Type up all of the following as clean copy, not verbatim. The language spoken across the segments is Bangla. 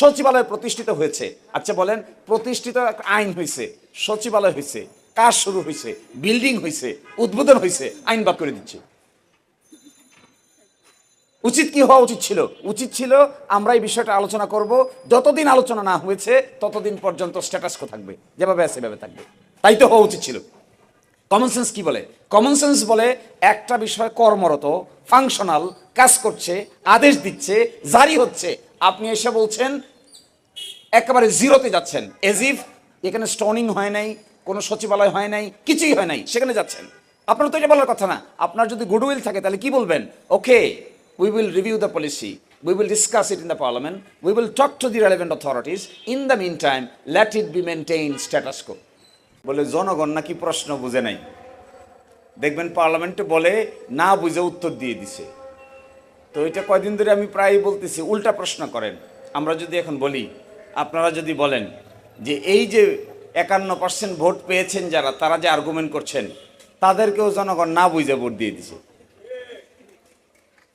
সচিবালয় প্রতিষ্ঠিত হয়েছে। আচ্ছা বলেন, প্রতিষ্ঠিত একটা আইন হয়েছে, সচিবালয় হয়েছে, কাজ শুরু হয়েছে, বিল্ডিং হয়েছে, উদ্বোধন হয়েছে, আইন বাদ করে দিচ্ছে। উচিত কি হওয়া উচিত ছিল? উচিত ছিল আমরা এই বিষয়টা আলোচনা করব, যতদিন আলোচনা না হয়েছে ততদিন পর্যন্ত স্ট্যাটাস কো থাকবে, যেভাবে আছে সেভাবে থাকবে। তাই তো হওয়া উচিত ছিল। কমন সেন্স কি বলে? কমন সেন্স বলে একটা বিষয় কর্মরত, ফাংশনাল, কাজ করছে, আদেশ দিচ্ছে, জারি হচ্ছে, আপনি এসে বলছেন একেবারে জিরোতে যাচ্ছেন, এজ ইফ এখানে স্টোনিং হয় নাই, কোনো সচিবালয় হয় নাই, কিছুই হয় নাই, সেখানে যাচ্ছেন। আপনার তো এটা বলার কথা না। আপনার যদি গুডউইল থাকে তাহলে কি বলবেন? Okay, we will review the policy, we will discuss it in the parliament, we will talk to the relevant authorities, in the meantime let it be maintain status quo. বলে জনগণ নাকি প্রশ্ন বুঝে নাই। দেখবেন পার্লামেন্টে বলে না বুঝে উত্তর দিয়ে দিছে। তো এটা কয়দিন ধরে আমি প্রায় বলতেছি, উল্টা প্রশ্ন করেন। আমরা যদি এখন বলি, আপনারা যদি বলেন যে এই যে 51% ভোট পেয়েছেন যারা, তারা যে আর্গুমেন্ট করছেন, তাদেরকেও জনগণ না বুঝে ভোট দিয়ে দিছে,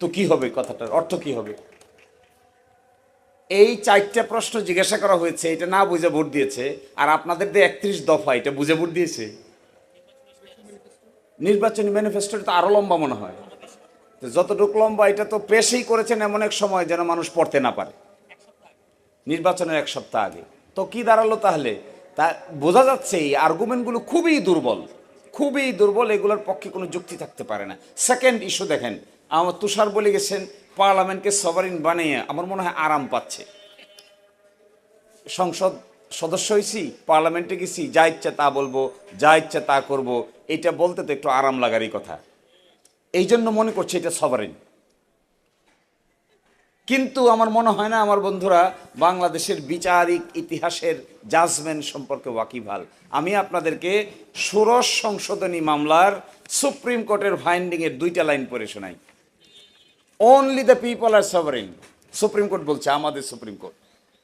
তো কি হবে? কথাটার অর্থ কি হবে? এই 4টা প্রশ্ন জিজ্ঞাসা করা হয়েছে, এটা না বুঝে ভোট দিয়েছে, আর আপনাদের যে 31 দফা, এটা বুঝে ভোট দিয়েছে। নির্বাচনী ম্যানিফেস্টোটা তো আরো লম্বা মনে হয়। যতটুকু লম্বা, এটা তো পেশই করেছেন এমন এক সময় যেন মানুষ পড়তে না পারে, নির্বাচনের 1 সপ্তাহ আগে। তো কি দাঁড়ালো তাহলে? তা বোঝা যাচ্ছে এই আর্গুমেন্টগুলো খুবই দুর্বল, খুবই দুর্বল, এগুলোর পক্ষে কোনো যুক্তি থাকতে পারে না। সেকেন্ড ইস্যু দেখেন, আমার তুষার বলে গেছেন পার্লামেন্টকে সভারিন বানিয়ে আমার মনে হয় আরাম পাচ্ছে। সংসদ সদস্য হয়েছি, পার্লামেন্টে গেছি, যা ইচ্ছা তা বলবো, যা ইচ্ছা তা করব, এটা বলতে তো একটু আরাম লাগারই কথা। এই জন্য মনে করছে এটা সভারিন। কিন্তু আমার মনে হয় না আমার বন্ধুরা বাংলাদেশের বিচারিক ইতিহাসের জাজমেন্ট সম্পর্কে ওয়াকিবহাল। আমি আপনাদেরকে ষোড়শ সংশোধনী মামলার সুপ্রিম কোর্টের ফাইন্ডিংয়ের 2টা লাইন পড়ে শোনাই। Only the people are sovereign. Supreme court বলছে, আমাদের supreme court,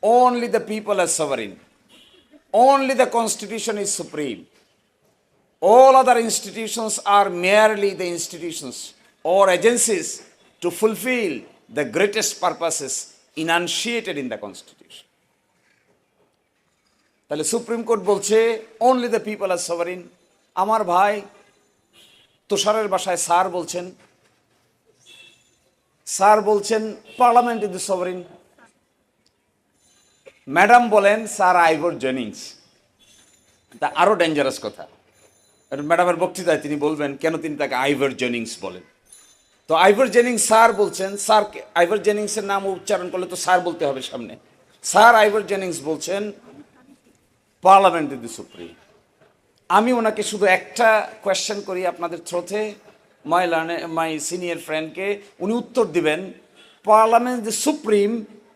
only the people are sovereign, only the constitution is supreme, all other institutions are merely the institutions or agencies to fulfill the greatest purposes enunciated in the constitution. তাহলে সুপ্রিম কোর্ট বলছে only the people are sovereign। আমার ভাই তুষারের বাসায় স্যার বলছেন, স্যার বলছেন পার্লামেন্ট ইজ দ্য সভারিন। ম্যাডাম বলেন স্যার আইভর জেনিংস। তা আরো ডেঞ্জারাস কথা, ম্যাডামের বক্তৃতায় তিনি বলবেন কেন তিনি তাকে আইভর জেনিংস বলেন। তো আইভর জেনিংস স্যার বলছেন, স্যার আইভর জেনিংসের নাম উচ্চারণ করলে তো স্যার বলতে হবে সামনে। স্যার আইভর জেনিংস বলছেন পার্লামেন্ট ইজ দ্য সুপ্রিম। আমি ওনাকে শুধু একটা কোয়েশ্চেন করি আপনাদের থ্রোতে, মাই সিনিয়র ফ্রেন্ডকে, উনি উত্তর দিবেন পার্লামেন্ট দ্য সুপ্রিম,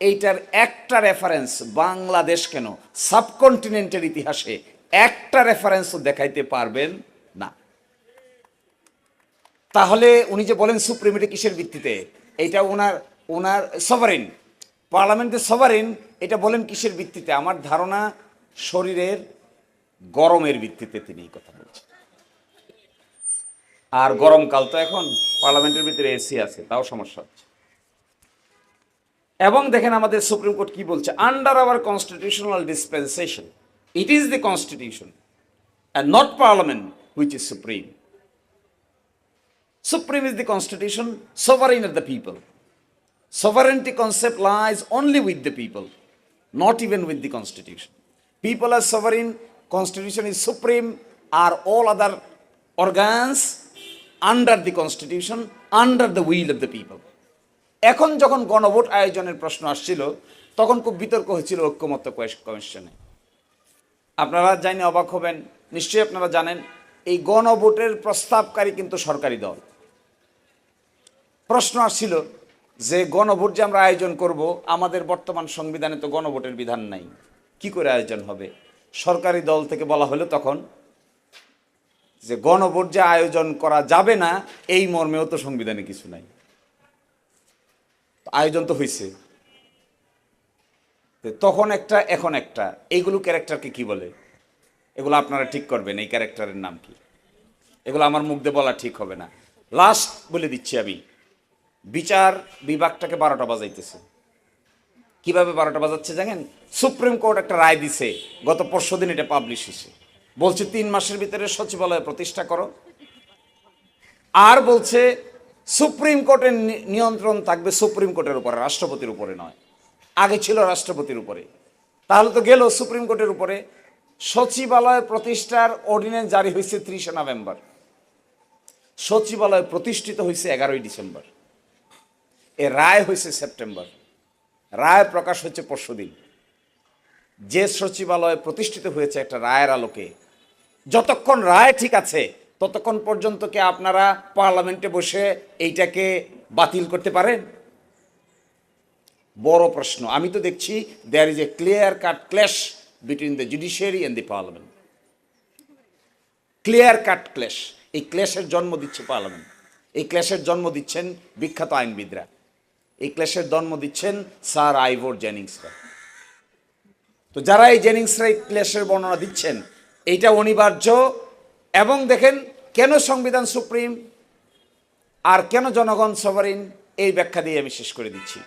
এইটার একটা রেফারেন্স বাংলাদেশ কেন সাবকন্টিনেন্টের ইতিহাসে একটা রেফারেন্সও দেখাইতে পারবেন না। তাহলে উনি যে বলেন সুপ্রিম, এটা কিসের ভিত্তিতে? এইটা ওনার সভারিন, পার্লামেন্টের সভারিন, এটা বলেন কিসের ভিত্তিতে? আমার ধারণা শরীরের গরমের ভিত্তিতে তিনি এই কথা বলছেন। আর গরমকাল তো এখন, পার্লামেন্টের ভিতরে এসি আছে, তাও সমস্যা হচ্ছে। এবং দেখেন আমাদের সুপ্রিম কোর্ট কি বলছে, under hour constitutional dispensation it is the constitution and not parliament which is supreme. Supreme is the constitution, sovereign are the people. Sovereignty concept lies only with the people, not even with the constitution. People are sovereign, constitution is supreme, are all other organs under the constitution, under the will of the people. এখন যখন গণভোট আয়োজনের প্রশ্ন আসছিল তখন খুব বিতর্ক হয়েছিল ঐক্যমত্য কমিশনে। আপনারা জানি অবাক হবেন, নিশ্চয়ই আপনারা জানেন এই গণভোটের প্রস্তাবকারী কিন্তু সরকারি দল। প্রশ্ন আসছিল যে গণভোট যে আমরা আয়োজন করব, আমাদের বর্তমান সংবিধানে তো গণভোটের বিধান নাই, কি করে আয়োজন হবে? সরকারি দল থেকে বলা হলো তখন যে গণভোট যে আয়োজন করা যাবে না এই মর্মেও তো সংবিধানে কিছু নাই, আয়োজন তো হয়েছে। তখন একটা এখন একটা, এইগুলো ক্যারেক্টারকে কি বলে? এগুলো আপনারা ঠিক করবেন, এই ক্যারেক্টারের নাম কি? এগুলো আমার মুখ দিয়ে বলা ঠিক হবে না। লাস্ট বলে দিচ্ছি আমি, বিচার বিভাগটাকে 12টা বাজাইতেছে। কিভাবে 12টা বাজাচ্ছে জানেন? সুপ্রিম কোর্ট একটা রায় দিছে, গত পরশুদিন এটা পাবলিশ হয়েছে। বলছে 3 মাসের ভিতরে সচিবালয় প্রতিষ্ঠা করো, আর বলছে সুপ্রিম কোর্টের নিয়ন্ত্রণ থাকবে সুপ্রিম কোর্টের উপরে, রাষ্ট্রপতির উপরে নয়। আগে ছিল রাষ্ট্রপতির উপরে, তাহলে তো গেল সুপ্রিম কোর্টের উপরে। সচিবালয় প্রতিষ্ঠার অর্ডিন্যান্স জারি হয়েছে 30শে নভেম্বর, সচিবালয় প্রতিষ্ঠিত হয়েছে 11ই ডিসেম্বর, এ রায় হয়েছে সেপ্টেম্বর, রায় প্রকাশ হচ্ছে পরশুদিন। যে সচিবালয় প্রতিষ্ঠিত হয়েছে একটা রায়ের আলোকে, যতক্ষণ রায় ঠিক আছে ততক্ষণ পর্যন্ত কি আপনারা পার্লামেন্টে বসে এইটাকে বাতিল করতে পারেন? বড় প্রশ্ন। আমি তো দেখছি there is a clear cut clash between the judiciary and the parliament, clear cut clash. এই ক্ল্যাশের জন্ম দিচ্ছে পার্লামেন্ট, এই ক্ল্যাশের জন্ম দিচ্ছেন বিখ্যাত আইনবিদরা, এই ক্ল্যাশের জন্ম দিচ্ছেন স্যার আইভর জেনিংসরা। তো যারা এই জেনিংসরা এই ক্ল্যাশের বর্ণনা দিচ্ছেন, এইটা অনিবার্য। এবং দেখেন কেন সংবিধান সুপ্রিম আর কেন জনগণ সভারিন, এই ব্যাখ্যা দিয়ে আমি শেষ করে দিচ্ছি।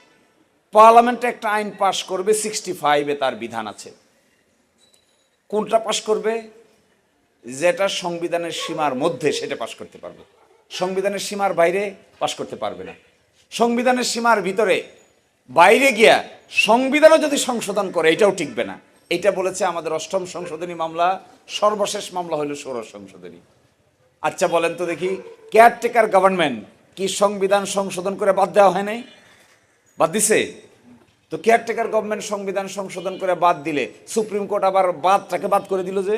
পার্লামেন্টে একটা আইন পাশ করবে, 65-এ তার বিধান আছে। কোনটা পাশ করবে? যেটা সংবিধানের সীমার মধ্যে সেটা পাশ করতে পারবে, সংবিধানের সীমার বাইরে পাশ করতে পারবে না। সংবিধানের সীমার ভিতরে বাইরে গিয়া সংবিধানও যদি সংশোধন করে এটাও টিকবে না। এটা বলেছে আমাদের 8ম সংশোধনী মামলা, সর্বশেষ মামলা হলো 16 সংশোধনী। আচ্ছা বলেন তো দেখি, কেয়ারটেকার গভর্নমেন্ট কি সংবিধান সংশোধন করে বাদ দেওয়া হয় নাই? বাদ দিছে তো। কেয়ারটেকার গভর্নমেন্ট সংবিধান সংশোধন করে বাদ দিলে সুপ্রিম কোর্ট আবার বাদটাকে বাদ করে দিল যে,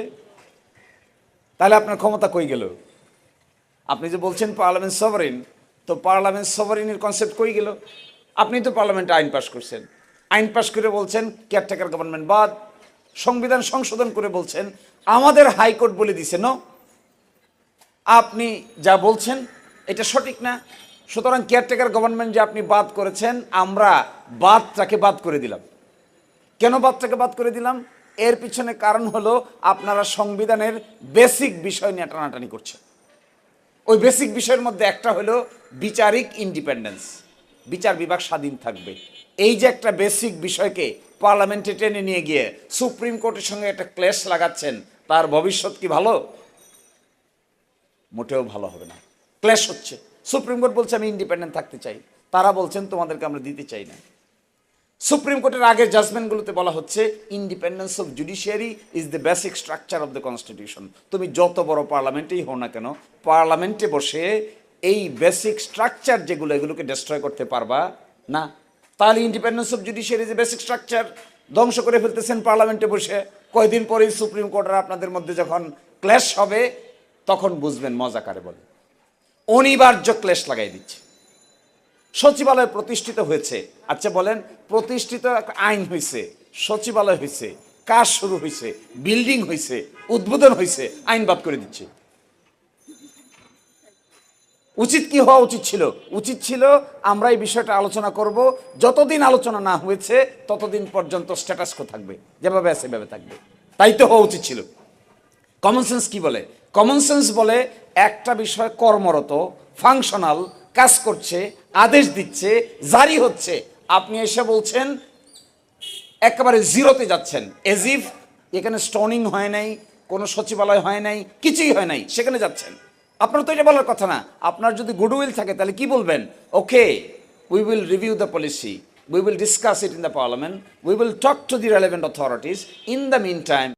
তাহলে আপনার ক্ষমতা কই গেল? আপনি যে বলছেন পার্লামেন্ট সভারিন, তো পার্লামেন্ট সভারিনের কনসেপ্ট কই গেল? আপনি তো পার্লামেন্টে আইন পাস করছেন, আইন পাস করে বলছেন কেয়ারটেকার গভর্নমেন্ট বাদ, সংবিধান সংশোধন করে বলছেন আমাদের হাইকোর্ট বলে দিছে নো, আপনি যা বলছেন এটা সঠিক না। সুতরাং কেয়ারটেকার গভর্নমেন্ট যে আপনি বাদ করেছেন, আমরা বাদটাকে বাদ করে দিলাম। কেন বাদটাকে বাদ করে দিলাম? এর পিছনে কারণ হলো আপনারা সংবিধানের বেসিক বিষয় নিয়ে টানাটানি করছেন। ওই বেসিক বিষয়ের মধ্যে একটা হলো বিচারিক ইন্ডিপেন্ডেন্স, বিচার বিভাগ স্বাধীন থাকবে। এই যে একটা বেসিক বিষয়কে পার্লামেন্টে টেনে নিয়ে গিয়ে সুপ্রিম কোর্টের সঙ্গে একটা ক্লেশ লাগাচ্ছেন, তার ভবিষ্যৎ কি ভালো? মোটেও ভালো হবে না। ক্লেশ হচ্ছে, সুপ্রিম কোর্ট বলছে আমি ইন্ডিপেন্ডেন্ট থাকতে চাই, তারা বলছেন তোমাদেরকে আমরা দিতে চাই না। সুপ্রিম কোর্টের আগের জাজমেন্টগুলোতে বলা হচ্ছে independence of judiciary is the basic structure of the constitution. তুমি যত বড় পার্লামেন্টেই হও না কেন, পার্লামেন্টে বসে এই বেসিক স্ট্রাকচার যেগুলো, এগুলোকে ডিস্ট্রয় করতে পারবা না। তাহলে ইন্ডিপেন্ডেন্স অফ জুডিশিয়ারি যে বেসিক স্ট্রাকচার ধ্বংস করে ফেলতেছেন পার্লামেন্টে বসে। কয়দিন পরেই সুপ্রিম কোর্টের আপনাদের মধ্যে যখন ক্ল্যাশ হবে তখন বুঝবেন মজা কারে বলে। অনিবার্য ক্লেশ লাগাই দিচ্ছে। সচিবালয় প্রতিষ্ঠিত হয়েছে, আচ্ছা বলেন প্রতিষ্ঠিত একটা আইন হয়েছে, সচিবালয় হয়েছে, কাজ শুরু হয়েছে, বিল্ডিং হয়েছে, উদ্বোধন হয়েছে, আইন বাদ করে দিচ্ছে। উচিত কি হওয়া উচিত ছিল? উচিত ছিল আমরা এই বিষয়টা আলোচনা করব, যতদিন আলোচনা না হয়েছে ততদিন পর্যন্ত স্ট্যাটাস কো থাকবে, যেভাবে আছে সেভাবে থাকবে। তাই তো হওয়া উচিত ছিল। কমন সেন্স কি বলে? কমন সেন্স বলে একটা বিষয় কর্মরত, ফাংশনাল, কাজ করছে, আদেশ দিচ্ছে, জারি হচ্ছে, আপনি এসে বলছেন একেবারে জিরোতে যাচ্ছেন, এজ ইফ এখানে স্টোনিং হয় নাই, কোনো সচিবালয় হয় নাই, কিছুই হয় নাই, সেখানে যাচ্ছেন। আপনার তো এটা বলার কথা না। আপনার যদি গুডউইল থাকে তাহলে কি বলবেন? Okay, we will review the policy, we will discuss it in the parliament, we will talk to the relevant authorities. In the meantime